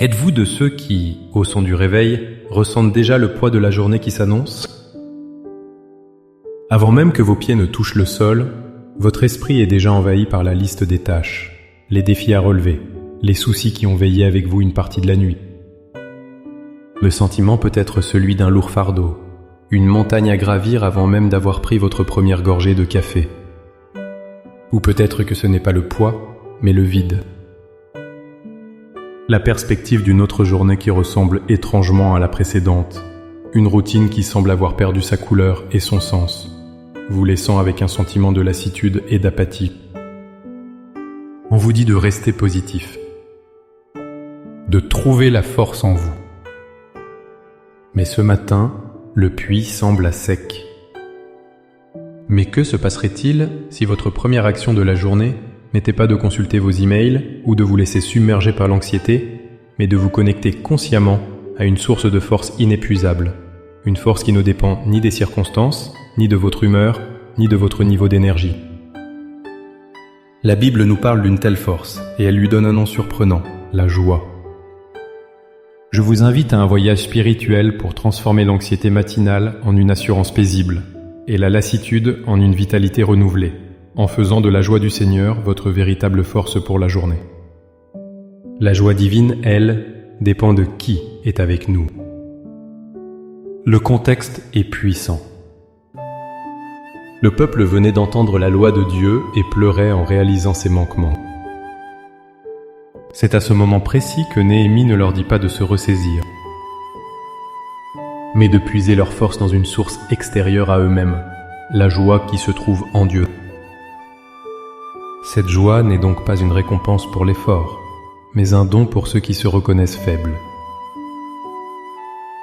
Êtes-vous de ceux qui, au son du réveil, ressentent déjà le poids de la journée qui s'annonce? Avant même que vos pieds ne touchent le sol, votre esprit est déjà envahi par la liste des tâches, les défis à relever, les soucis qui ont veillé avec vous une partie de la nuit. Le sentiment peut être celui d'un lourd fardeau, une montagne à gravir avant même d'avoir pris votre première gorgée de café. Ou peut-être que ce n'est pas le poids, mais le vide. La perspective d'une autre journée qui ressemble étrangement à la précédente, une routine qui semble avoir perdu sa couleur et son sens, vous laissant avec un sentiment de lassitude et d'apathie. On vous dit de rester positif, de trouver la force en vous. Mais ce matin, le puits semble à sec. Mais que se passerait-il si votre première action de la journée n'était pas de consulter vos emails ou de vous laisser submerger par l'anxiété, mais de vous connecter consciemment à une source de force inépuisable, une force qui ne dépend ni des circonstances, ni de votre humeur, ni de votre niveau d'énergie. La Bible nous parle d'une telle force, et elle lui donne un nom surprenant, la joie. Je vous invite à un voyage spirituel pour transformer l'anxiété matinale en une assurance paisible, et la lassitude en une vitalité renouvelée, en faisant de la joie du Seigneur votre véritable force pour la journée. La joie divine, elle, dépend de qui est avec nous. Le contexte est puissant. Le peuple venait d'entendre la loi de Dieu et pleurait en réalisant ses manquements. C'est à ce moment précis que Néhémie ne leur dit pas de se ressaisir, mais de puiser leur force dans une source extérieure à eux-mêmes, la joie qui se trouve en Dieu. Cette joie n'est donc pas une récompense pour l'effort, mais un don pour ceux qui se reconnaissent faibles.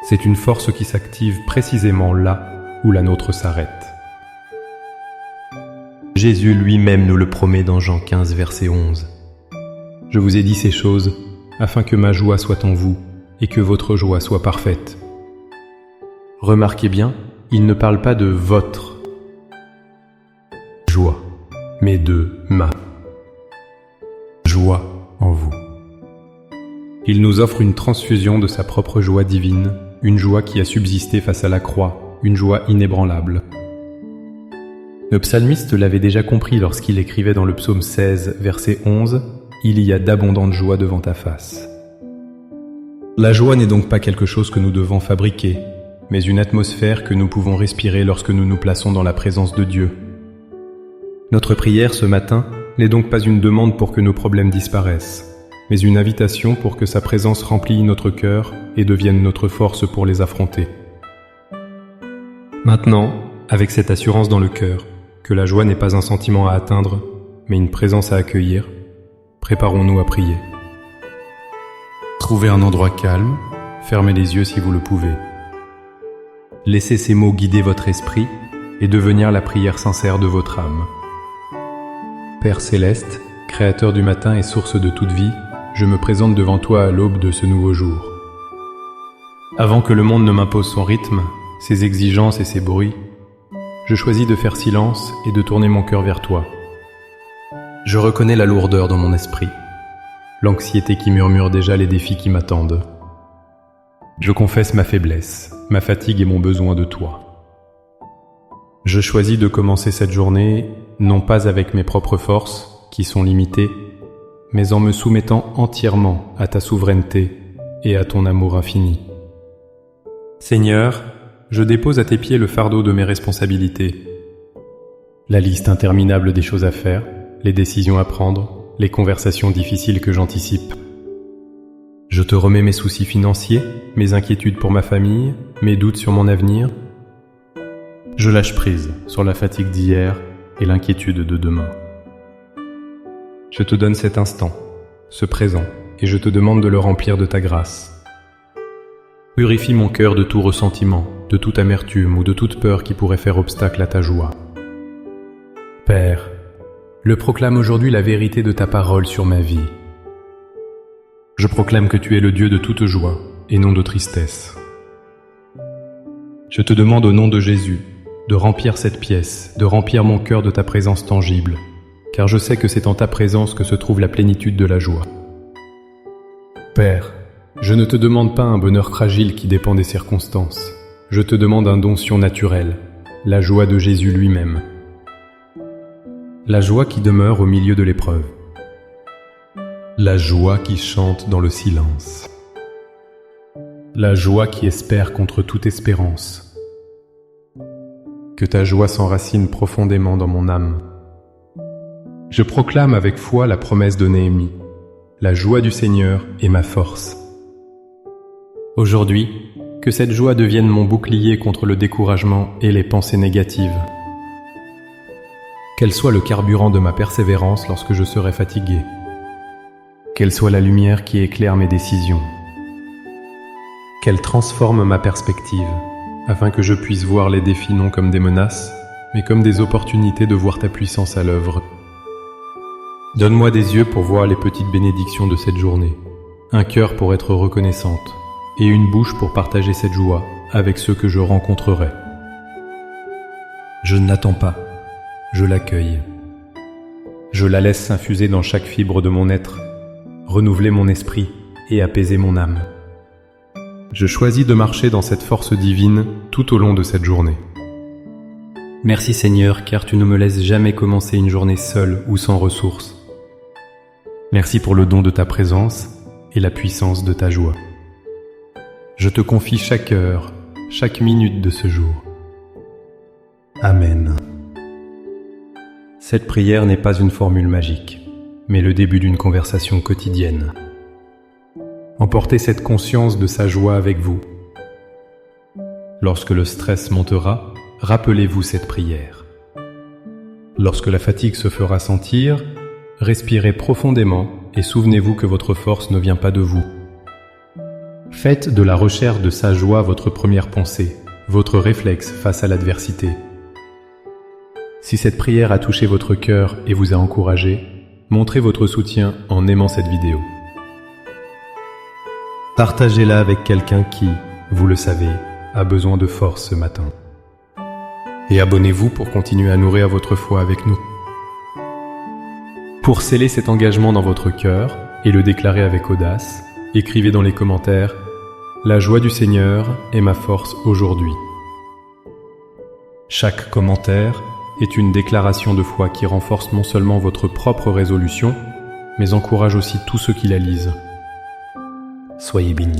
C'est une force qui s'active précisément là où la nôtre s'arrête. Jésus lui-même nous le promet dans Jean 15, verset 11. « Je vous ai dit ces choses afin que ma joie soit en vous et que votre joie soit parfaite. » Remarquez bien, il ne parle pas de votre joie, mais de ma joie en vous. Il nous offre une transfusion de sa propre joie divine, une joie qui a subsisté face à la croix, une joie inébranlable. Le psalmiste l'avait déjà compris lorsqu'il écrivait dans le psaume 16, verset 11, « Il y a d'abondantes joies devant ta face ». La joie n'est donc pas quelque chose que nous devons fabriquer, mais une atmosphère que nous pouvons respirer lorsque nous nous plaçons dans la présence de Dieu. Notre prière ce matin n'est donc pas une demande pour que nos problèmes disparaissent, mais une invitation pour que sa présence remplisse notre cœur et devienne notre force pour les affronter. Maintenant, avec cette assurance dans le cœur, que la joie n'est pas un sentiment à atteindre, mais une présence à accueillir, préparons-nous à prier. Trouvez un endroit calme, fermez les yeux si vous le pouvez. Laissez ces mots guider votre esprit et devenir la prière sincère de votre âme. Père céleste, Créateur du matin et source de toute vie, je me présente devant toi à l'aube de ce nouveau jour. Avant que le monde ne m'impose son rythme, ses exigences et ses bruits, je choisis de faire silence et de tourner mon cœur vers toi. Je reconnais la lourdeur dans mon esprit, l'anxiété qui murmure déjà les défis qui m'attendent. Je confesse ma faiblesse, ma fatigue et mon besoin de toi. Je choisis de commencer cette journée non pas avec mes propres forces, qui sont limitées, mais en me soumettant entièrement à ta souveraineté et à ton amour infini. Seigneur, je dépose à tes pieds le fardeau de mes responsabilités. La liste interminable des choses à faire, les décisions à prendre, les conversations difficiles que j'anticipe. Je te remets mes soucis financiers, mes inquiétudes pour ma famille, mes doutes sur mon avenir. Je lâche prise sur la fatigue d'hier et l'inquiétude de demain. Je te donne cet instant, ce présent, et je te demande de le remplir de ta grâce. Purifie mon cœur de tout ressentiment, de toute amertume ou de toute peur qui pourrait faire obstacle à ta joie. Père, je proclame aujourd'hui la vérité de ta parole sur ma vie. Je proclame que tu es le Dieu de toute joie et non de tristesse. Je te demande au nom de Jésus de remplir cette pièce, de remplir mon cœur de ta présence tangible, car je sais que c'est en ta présence que se trouve la plénitude de la joie. Père, Je ne te demande pas un bonheur fragile qui dépend des circonstances. Je te demande un don surnaturel, la joie de Jésus lui-même. La joie qui demeure au milieu de l'épreuve. La joie qui chante dans le silence. La joie qui espère contre toute espérance. Que ta joie s'enracine profondément dans mon âme. Je proclame avec foi la promesse de Néhémie. La joie du Seigneur est ma force. Aujourd'hui, que cette joie devienne mon bouclier contre le découragement et les pensées négatives. Qu'elle soit le carburant de ma persévérance lorsque je serai fatigué. Qu'elle soit la lumière qui éclaire mes décisions. Qu'elle transforme ma perspective, afin que je puisse voir les défis non comme des menaces, mais comme des opportunités de voir ta puissance à l'œuvre. Donne-moi des yeux pour voir les petites bénédictions de cette journée, un cœur pour être reconnaissante, et une bouche pour partager cette joie avec ceux que je rencontrerai. Je ne l'attends pas, je l'accueille. Je la laisse s'infuser dans chaque fibre de mon être, renouveler mon esprit et apaiser mon âme. Je choisis de marcher dans cette force divine tout au long de cette journée. Merci Seigneur, car tu ne me laisses jamais commencer une journée seule ou sans ressources. Merci pour le don de ta présence et la puissance de ta joie. Je te confie chaque heure, chaque minute de ce jour. Amen. Cette prière n'est pas une formule magique, mais le début d'une conversation quotidienne. Emportez cette conscience de sa joie avec vous. Lorsque le stress montera, rappelez-vous cette prière. Lorsque la fatigue se fera sentir, respirez profondément et souvenez-vous que votre force ne vient pas de vous. Faites de la recherche de sa joie votre première pensée, votre réflexe face à l'adversité. Si cette prière a touché votre cœur et vous a encouragé, montrez votre soutien en aimant cette vidéo. Partagez-la avec quelqu'un qui, vous le savez, a besoin de force ce matin. Et abonnez-vous pour continuer à nourrir votre foi avec nous. Pour sceller cet engagement dans votre cœur et le déclarer avec audace, écrivez dans les commentaires « La joie du Seigneur est ma force aujourd'hui ». Chaque commentaire est une déclaration de foi qui renforce non seulement votre propre résolution, mais encourage aussi tous ceux qui la lisent. Soyez bénis.